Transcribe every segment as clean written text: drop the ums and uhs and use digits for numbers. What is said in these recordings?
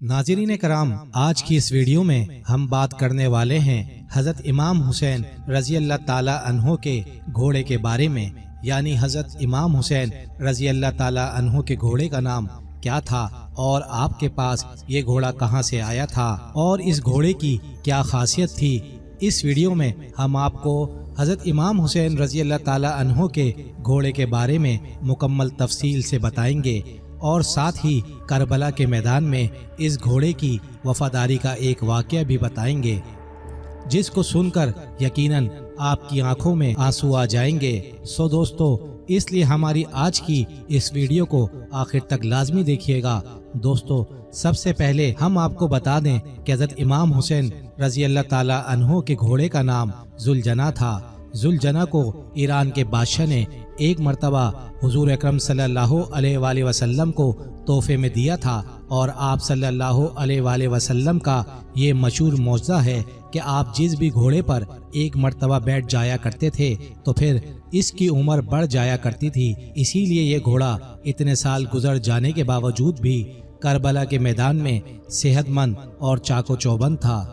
ناظرین کرام، آج کی اس ویڈیو میں ہم بات کرنے والے ہیں حضرت امام حسین رضی اللہ تعالی عنہ کے گھوڑے کے بارے میں، یعنی حضرت امام حسین رضی اللہ تعالی عنہ کے گھوڑے کا نام کیا تھا اور آپ کے پاس یہ گھوڑا کہاں سے آیا تھا اور اس گھوڑے کی کیا خاصیت تھی۔ اس ویڈیو میں ہم آپ کو حضرت امام حسین رضی اللہ تعالی عنہ کے گھوڑے کے بارے میں مکمل تفصیل سے بتائیں گے اور ساتھ ہی کربلا کے میدان میں اس گھوڑے کی وفاداری کا ایک واقعہ بھی بتائیں گے، جس کو سن کر یقیناً آپ کی آنکھوں میں آنسو آ جائیں گے۔ سو دوستو، اس لیے ہماری آج کی اس ویڈیو کو آخر تک لازمی دیکھیے گا۔ دوستو، سب سے پہلے ہم آپ کو بتا دیں کہ حضرت امام حسین رضی اللہ تعالی عنہ کے گھوڑے کا نام ذوالجناح تھا۔ ذوالجناح کو ایران کے بادشاہ نے ایک مرتبہ حضور اکرم صلی اللہ علیہ وآلہ وسلم کو تحفے میں دیا تھا، اور آپ صلی اللہ علیہ وآلہ وسلم کا یہ مشہور معجزہ ہے کہ آپ جس بھی گھوڑے پر ایک مرتبہ بیٹھ جایا کرتے تھے تو پھر اس کی عمر بڑھ جایا کرتی تھی۔ اسی لیے یہ گھوڑا اتنے سال گزر جانے کے باوجود بھی کربلا کے میدان میں صحت مند اور چاق و چوبند تھا۔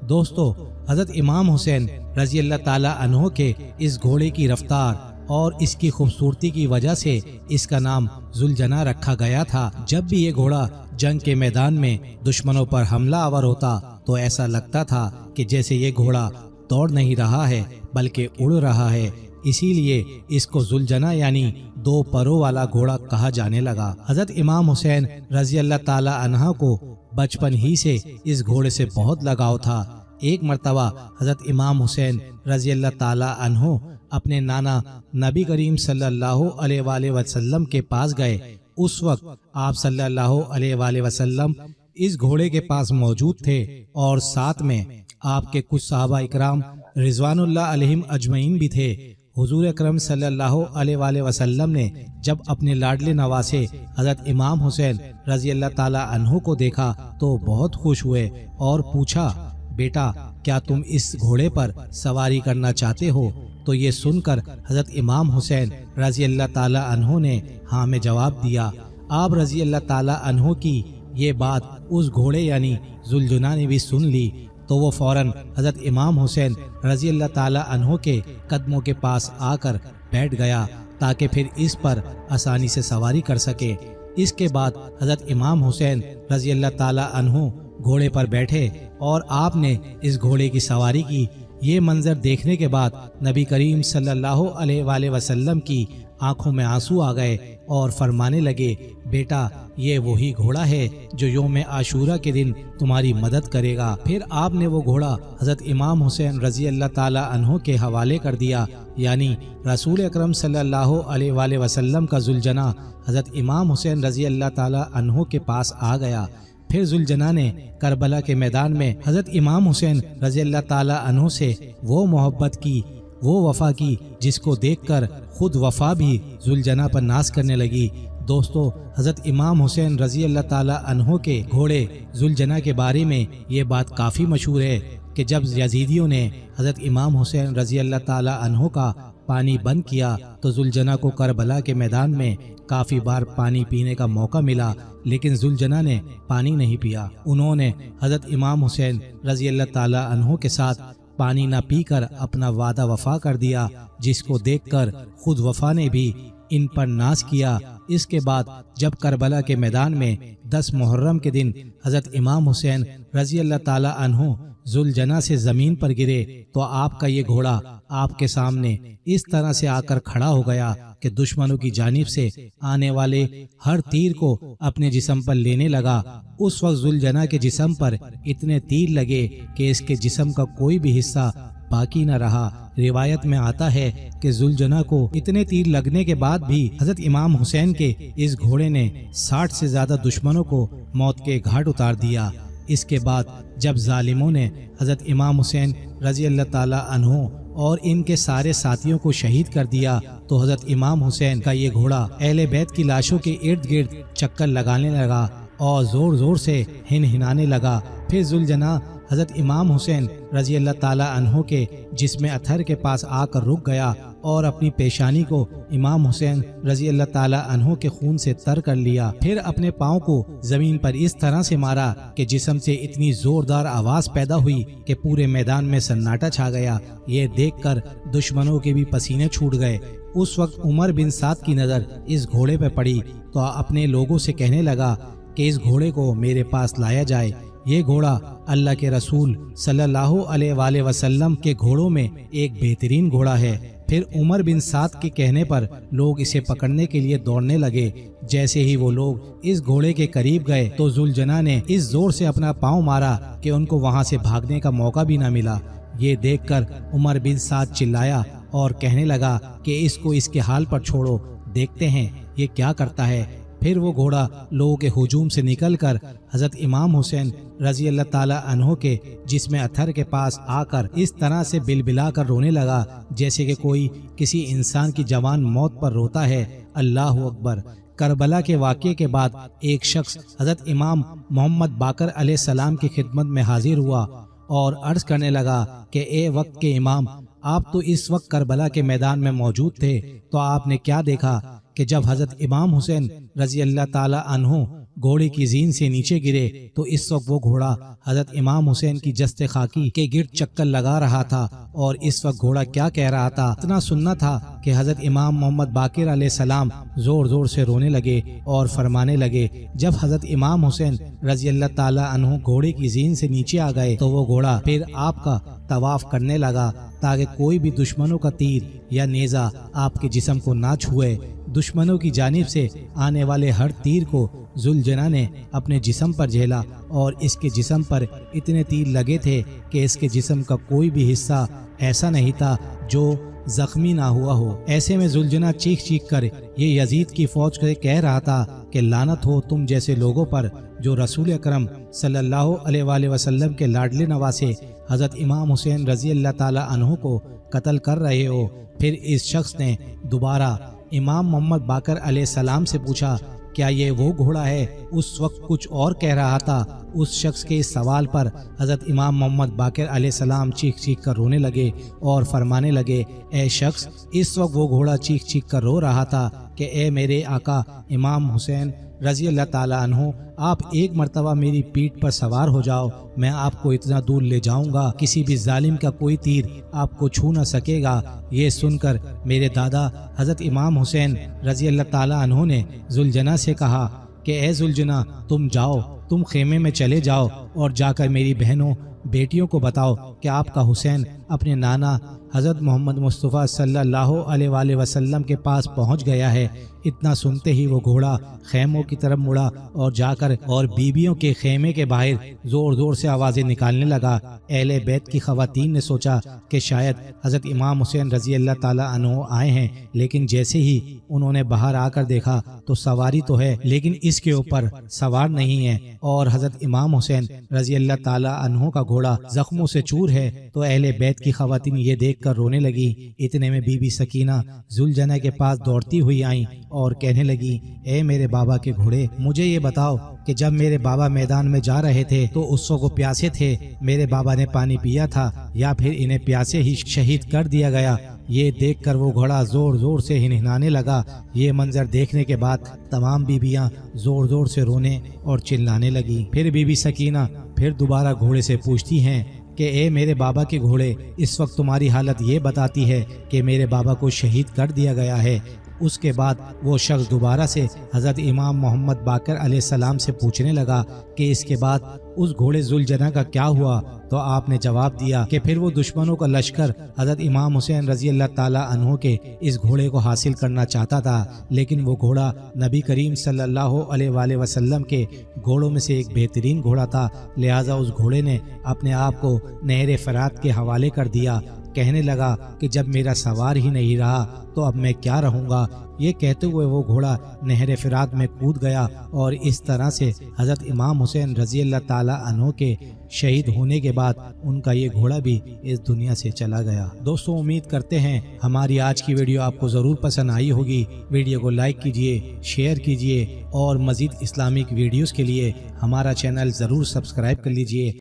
دوستو، حضرت امام حسین رضی اللہ تعالی عنہ کے اس گھوڑے کی رفتار اور اس کی خوبصورتی کی وجہ سے اس کا نام ذوالجناح رکھا گیا تھا۔ جب بھی یہ گھوڑا جنگ کے میدان میں دشمنوں پر حملہ آور ہوتا تو ایسا لگتا تھا کہ جیسے یہ گھوڑا دوڑ نہیں رہا ہے بلکہ اڑ رہا ہے۔ اسی لیے اس کو ذوالجناح یعنی دو پروں والا گھوڑا کہا جانے لگا۔ حضرت امام حسین رضی اللہ تعالی عنہ کو بچپن ہی سے اس گھوڑے سے بہت لگاؤ تھا۔ ایک مرتبہ حضرت امام حسین رضی اللہ تعالی عنہ اپنے نانا نبی کریم صلی اللہ علیہ وآلہ وسلم کے پاس گئے۔ اس وقت آپ صلی اللہ علیہ وآلہ وسلم اس گھوڑے کے پاس موجود تھے اور ساتھ میں آپ کے کچھ صحابہ اکرام رضوان اللہ علیہم اجمعین بھی تھے۔ حضور اکرم صلی اللہ علیہ وآلہ وسلم نے جب اپنے لاڈلے نواسے حضرت امام حسین رضی اللہ تعالی عنہ کو دیکھا تو بہت خوش ہوئے اور پوچھا، بیٹا کیا تم اس گھوڑے پر سواری کرنا چاہتے ہو؟ تو یہ سن کر حضرت امام حسین رضی اللہ تعالی عنہ نے ہاں میں جواب دیا۔ آپ رضی اللہ تعالی عنہ کی یہ بات اس گھوڑے یعنی ذوالجناح نے بھی سن لی تو وہ فوراً حضرت امام حسین رضی اللہ تعالی عنہ کے قدموں کے پاس آ کر بیٹھ گیا تاکہ پھر اس پر آسانی سے سواری کر سکے۔ اس کے بعد حضرت امام حسین رضی اللہ تعالی عنہ گھوڑے پر بیٹھے اور آپ نے اس گھوڑے کی سواری کی۔ یہ منظر دیکھنے کے بعد نبی کریم صلی اللہ علیہ وآلہ وسلم کی آنکھوں میں آنسو آ گئے اور فرمانے لگے، بیٹا یہ وہی گھوڑا ہے جو یوم عاشورہ کے دن تمہاری مدد کرے گا۔ پھر آپ نے وہ گھوڑا حضرت امام حسین رضی اللہ تعالی عنہ کے حوالے کر دیا، یعنی رسول اکرم صلی اللہ علیہ وآلہ وسلم کا ذوالجناح حضرت امام حسین رضی اللہ تعالی عنہ کے پاس آ گیا۔ پھر ذوالجناح نے کربلا کے میدان میں حضرت امام حسین رضی اللہ تعالی عنہ سے وہ محبت کی، وہ وفا کی، جس کو دیکھ کر خود وفا بھی ذوالجناح پر ناز کرنے لگی۔ دوستو، حضرت امام حسین رضی اللہ تعالی عنہ کے گھوڑے ذوالجناح کے بارے میں یہ بات کافی مشہور ہے کہ جب یزیدیوں نے حضرت امام حسین رضی اللہ تعالی عنہ کا پانی بند کیا تو ذوالجناح کو کربلا کے میدان میں کافی بار پانی پینے کا موقع ملا، لیکن ذوالجناح نے پانی نہیں پیا۔ انہوں نے حضرت امام حسین رضی اللہ تعالی عنہ کے ساتھ پانی نہ پی کر اپنا وعدہ وفا کر دیا، جس کو دیکھ کر خود وفا نے بھی ان پر ناز کیا۔ اس کے بعد جب کربلا کے میدان میں 10 محرم کے دن حضرت امام حسین رضی اللہ تعالی عنہ ذوالجناح سے زمین پر گرے تو آپ کا یہ گھوڑا آپ کے سامنے اس طرح سے آ کر کھڑا ہو گیا کہ دشمنوں کی جانب سے آنے والے ہر تیر کو اپنے جسم پر لینے لگا۔ اس وقت ذوالجناح کے جسم پر اتنے تیر لگے کہ اس کے جسم کا کوئی بھی حصہ باقی نہ رہا۔ روایت میں آتا ہے کہ ذوالجناح کو اتنے تیر لگنے کے بعد بھی حضرت امام حسین کے اس گھوڑے نے 60 سے زیادہ دشمنوں کو موت کے گھاٹ اتار دیا۔ اس کے بعد جب ظالموں نے حضرت امام حسین رضی اللہ تعالی عنہ اور ان کے سارے ساتھیوں کو شہید کر دیا تو حضرت امام حسین کا یہ گھوڑا اہل بیت کی لاشوں کے ارد گرد چکر لگانے لگا اور زور زور سے ہنہنانے لگا۔ پھر ذوالجناح حضرت امام حسین رضی اللہ تعالی عنہ کے جسم اطہر کے پاس آ کر رک گیا اور اپنی پیشانی کو امام حسین رضی اللہ تعالی عنہ کے خون سے تر کر لیا۔ پھر اپنے پاؤں کو زمین پر اس طرح سے مارا کہ جسم سے اتنی زوردار آواز پیدا ہوئی کہ پورے میدان میں سناٹا چھا گیا۔ یہ دیکھ کر دشمنوں کے بھی پسینے چھوٹ گئے۔ اس وقت عمر بن سعد کی نظر اس گھوڑے پہ پڑی تو اپنے لوگوں سے کہنے لگا کہ اس گھوڑے کو میرے پاس لایا جائے۔ یہ گھوڑا اللہ کے رسول صلی اللہ علیہ وآلہ وسلم کے گھوڑوں میں ایک بہترین گھوڑا ہے۔ پھر عمر بن سعد کے کہنے پر لوگ اسے پکڑنے کے لیے دوڑنے لگے۔ جیسے ہی وہ لوگ اس گھوڑے کے قریب گئے تو ذوالجناح نے اس زور سے اپنا پاؤں مارا کہ ان کو وہاں سے بھاگنے کا موقع بھی نہ ملا۔ یہ دیکھ کر عمر بن سعد چلایا اور کہنے لگا کہ اس کو اس کے حال پر چھوڑو، دیکھتے ہیں یہ کیا کرتا ہے۔ پھر وہ گھوڑا لوگوں کے ہجوم سے نکل کر حضرت امام حسین رضی اللہ تعالی عنہ کے جسم اطہر کے پاس آ کر اس طرح سے بلبلا کر رونے لگا جیسے کہ کوئی کسی انسان کی جوان موت پر روتا ہے۔ اللہ اکبر۔ کربلا کے واقعے کے بعد ایک شخص حضرت امام محمد باقر علیہ السلام کی خدمت میں حاضر ہوا اور عرض کرنے لگا کہ اے وقت کے امام، آپ تو اس وقت کربلا کے میدان میں موجود تھے، تو آپ نے کیا دیکھا کہ جب حضرت امام حسین رضی اللہ تعالی عنہ گھوڑے کی زین سے نیچے گرے تو اس وقت وہ گھوڑا حضرت امام حسین کی جست خاکی کے گرد چکر لگا رہا تھا، اور اس وقت گھوڑا کیا کہہ رہا تھا؟ اتنا سننا تھا کہ حضرت امام محمد باقر علیہ السلام زور زور سے رونے لگے اور فرمانے لگے۔ جب حضرت امام حسین رضی اللہ تعالی عنہ گھوڑے کی زین سے نیچے آ گئے تو وہ گھوڑا پھر آپ کا طواف کرنے لگا تاکہ کوئی بھی دشمنوں کا تیر یا نیزہ آپ کے جسم کو نہ چھوئے۔ دشمنوں کی جانب سے آنے والے ہر تیر کو ذوالجناح نے اپنے جسم پر جھیلا، اور اس کے جسم پر اتنے تیر لگے تھے کہ اس کے جسم کا کوئی بھی حصہ ایسا نہیں تھا جو زخمی نہ ہوا ہو۔ ایسے میں ذوالجناح چیخ چیخ کر یہ یزید کی فوج سے کہہ رہا تھا کہ لعنت ہو تم جیسے لوگوں پر جو رسول اکرم صلی اللہ علیہ وآلہ وسلم کے لاڈلے نواسے حضرت امام حسین رضی اللہ تعالی عنہ کو قتل کر رہے ہو۔ پھر اس شخص نے دوبارہ امام محمد باقر علیہ السلام سے پوچھا کیا یہ وہ گھوڑا ہے؟ اس وقت کچھ اور کہہ رہا تھا۔ اس شخص کے اس سوال پر حضرت امام محمد باقر علیہ السلام چیخ چیخ کر رونے لگے اور فرمانے لگے اے شخص، اس وقت وہ گھوڑا چیخ چیخ کر رو رہا تھا کہ اے میرے آقا امام حسین رضی اللہ تعالی عنہ، آپ ایک مرتبہ میری پیٹھ پر سوار ہو جاؤ، میں آپ کو اتنا دور لے جاؤں گا کسی بھی ظالم کا کوئی تیر آپ کو چھو نہ سکے گا۔ یہ سن کر میرے دادا حضرت امام حسین رضی اللہ تعالی عنہ نے ذوالجناح سے کہا کہ اے ذوالجناح، تم جاؤ، تم خیمے میں چلے جاؤ اور جا کر میری بہنوں بیٹیوں کو بتاؤ کہ آپ کا حسین اپنے نانا حضرت محمد مصطفیٰ صلی اللہ علیہ وآلہ وسلم کے پاس پہنچ گیا ہے۔ اتنا سنتے ہی وہ گھوڑا خیموں کی طرف مڑا اور جا کر اور بیویوں کے خیمے کے باہر زور زور سے آوازیں نکالنے لگا۔ اہل بیت کی خواتین نے سوچا کہ شاید حضرت امام حسین رضی اللہ تعالی عنہ آئے ہیں، لیکن جیسے ہی انہوں نے باہر آ کر دیکھا تو سواری تو ہے لیکن اس کے اوپر سوار نہیں ہے، اور حضرت امام حسین رضی اللہ تعالی عنہ کا گھوڑا زخموں سے چور ہے۔ تو اہل بیت کی خواتین یہ دیکھ کر رونے لگی۔ اتنے میں بی بی سکینہ ذوالجناح کے پاس دوڑتی ہوئی آئیں اور کہنے لگی اے میرے بابا کے گھوڑے، مجھے یہ بتاؤ کہ جب میرے بابا میدان میں جا رہے تھے تو اس وقت وہ پیاسے تھے، میرے بابا نے پانی پیا تھا یا پھر انہیں پیاسے ہی شہید کر دیا گیا؟ یہ دیکھ کر وہ گھوڑا زور زور سے ہنہنانے لگا۔ یہ منظر دیکھنے کے بعد تمام بیویاں زور زور سے رونے اور چلانے لگی۔ پھر بی بی سکینہ پھر دوبارہ گھوڑے سے پوچھتی ہیں کہ اے میرے بابا کے گھوڑے، اس وقت تمہاری حالت یہ بتاتی ہے کہ میرے بابا کو شہید کر دیا گیا ہے۔ اس کے بعد وہ شخص دوبارہ سے حضرت امام محمد باقر علیہ السلام سے پوچھنے لگا کہ اس کے بعد اس گھوڑے ذوالجناح کا کیا ہوا؟ تو آپ نے جواب دیا کہ پھر وہ دشمنوں کا لشکر حضرت امام حسین رضی اللہ تعالی عنہ کے اس گھوڑے کو حاصل کرنا چاہتا تھا، لیکن وہ گھوڑا نبی کریم صلی اللہ علیہ وآلہ وسلم کے گھوڑوں میں سے ایک بہترین گھوڑا تھا، لہٰذا اس گھوڑے نے اپنے آپ کو نہر فرات کے حوالے کر دیا۔ کہنے لگا کہ جب میرا سوار ہی نہیں رہا تو اب میں کیا رہوں گا؟ یہ کہتے ہوئے وہ گھوڑا نہر فرات میں کود گیا، اور اس طرح سے حضرت امام حسین رضی اللہ تعالی عنہ کے شہید ہونے کے بعد ان کا یہ گھوڑا بھی اس دنیا سے چلا گیا۔ دوستوں، امید کرتے ہیں ہماری آج کی ویڈیو آپ کو ضرور پسند آئی ہوگی۔ ویڈیو کو لائک کیجئے، شیئر کیجئے، اور مزید اسلامک ویڈیوز کے لیے ہمارا چینل ضرور سبسکرائب کر لیجئے۔